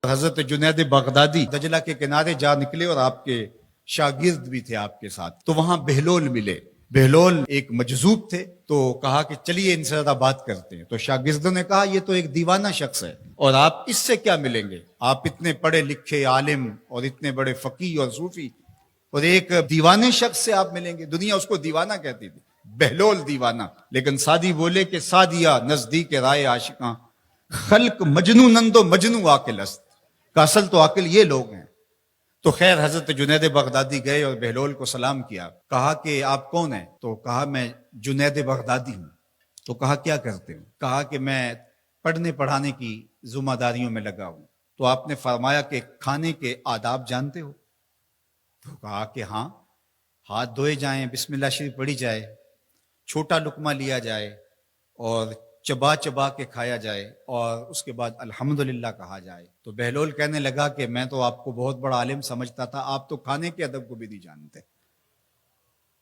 حضرت جنید بغدادی دجلہ کے کنارے جا نکلے اور آپ کے شاگرد بھی تھے آپ کے ساتھ، تو وہاں بہلول ملے۔ بہلول ایک مجذوب تھے، تو کہا کہ چلیے ان سے زیادہ بات کرتے ہیں۔ تو شاگردوں نے کہا یہ تو ایک دیوانہ شخص ہے اور آپ اس سے کیا ملیں گے، آپ اتنے پڑھے لکھے عالم اور اتنے بڑے فقیہ اور صوفی، اور ایک دیوانے شخص سے آپ ملیں گے۔ دنیا اس کو دیوانہ کہتی تھی، بہلول دیوانہ۔ لیکن سعدی بولے کہ سعدیہ نزدیک رائے عاشقاں، خلق مجنونند و مجنو عاقل است، کا اصل تو عاقل یہ لوگ ہیں۔ تو خیر حضرت جنید بغدادی گئے اور بہلول کو سلام کیا، کہا کہ آپ کون ہیں؟ تو کہا میں جنید بغدادی ہوں۔ تو کہا کیا کرتے ہو؟ کہا کہ میں پڑھنے پڑھانے کی ذمہ داریوں میں لگا ہوں۔ تو آپ نے فرمایا کہ کھانے کے آداب جانتے ہو؟ تو کہا کہ ہاں، ہاتھ دھوئے جائیں، بسم اللہ شریف پڑھی جائے، چھوٹا لقمہ لیا جائے اور چبا چبا کے کھایا جائے، اور اس کے بعد الحمدللہ کہا جائے۔ تو بہلول کہنے لگا کہ میں تو آپ کو بہت بڑا عالم سمجھتا تھا، آپ تو کھانے کے ادب کو بھی نہیں جانتے۔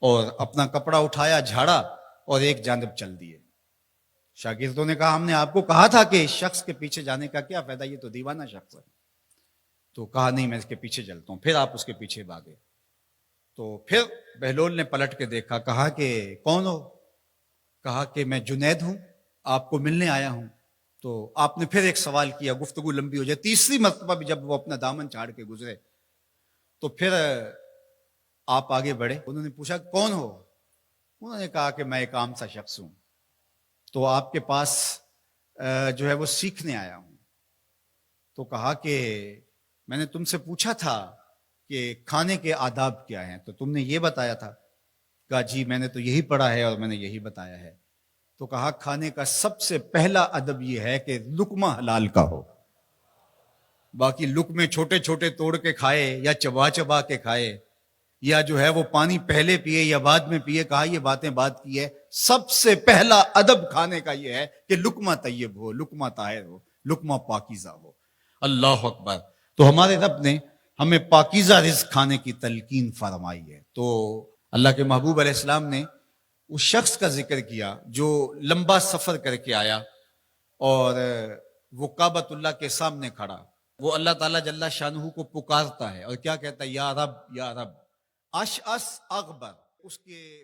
اور اپنا کپڑا اٹھایا، جھاڑا اور ایک جانب چل دیے۔ شاگردوں نے کہا ہم نے آپ کو کہا تھا کہ اس شخص کے پیچھے جانے کا کیا فائدہ، یہ تو دیوانہ شخص ہے۔ تو کہا نہیں میں اس کے پیچھے چلتا ہوں۔ پھر آپ اس کے پیچھے بھاگے۔ تو پھر بہلول نے پلٹ کے دیکھا، کہا کہ کون ہو؟ کہا کہ میں جنید ہوں، آپ کو ملنے آیا ہوں۔ تو آپ نے پھر ایک سوال کیا، گفتگو لمبی ہو جائے۔ تیسری مرتبہ بھی جب وہ اپنا دامن چاڑ کے گزرے تو پھر آپ آگے بڑھے۔ انہوں نے پوچھا کون ہو؟ انہوں نے کہا کہ میں ایک عام سا شخص ہوں، تو آپ کے پاس جو ہے وہ سیکھنے آیا ہوں۔ تو کہا کہ میں نے تم سے پوچھا تھا کہ کھانے کے آداب کیا ہیں، تو تم نے یہ بتایا تھا۔ کہا جی میں نے تو یہی پڑھا ہے اور میں نے یہی بتایا ہے۔ تو کہا کھانے کا سب سے پہلا ادب یہ ہے کہ لقمہ حلال کا ہو، باقی لقمے چھوٹے چھوٹے توڑ کے کھائے یا چبا چبا کے کھائے یا جو ہے وہ پانی پہلے پیے یا بعد میں پیے، کہا یہ باتیں بات کی ہے، سب سے پہلا ادب کھانے کا یہ ہے کہ لقمہ طیب ہو، لقمہ طاہر ہو، لقمہ پاکیزہ ہو۔ اللہ اکبر۔ تو ہمارے رب نے ہمیں پاکیزہ رزق کھانے کی تلقین فرمائی ہے۔ تو اللہ کے محبوب علیہ السلام نے اس شخص کا ذکر کیا جو لمبا سفر کر کے آیا اور وہ کعبۃ اللہ کے سامنے کھڑا، وہ اللہ تعالیٰ جل شانہ کو پکارتا ہے اور کیا کہتا ہے، یا رب یا رب، اشعث اغبر، اس کے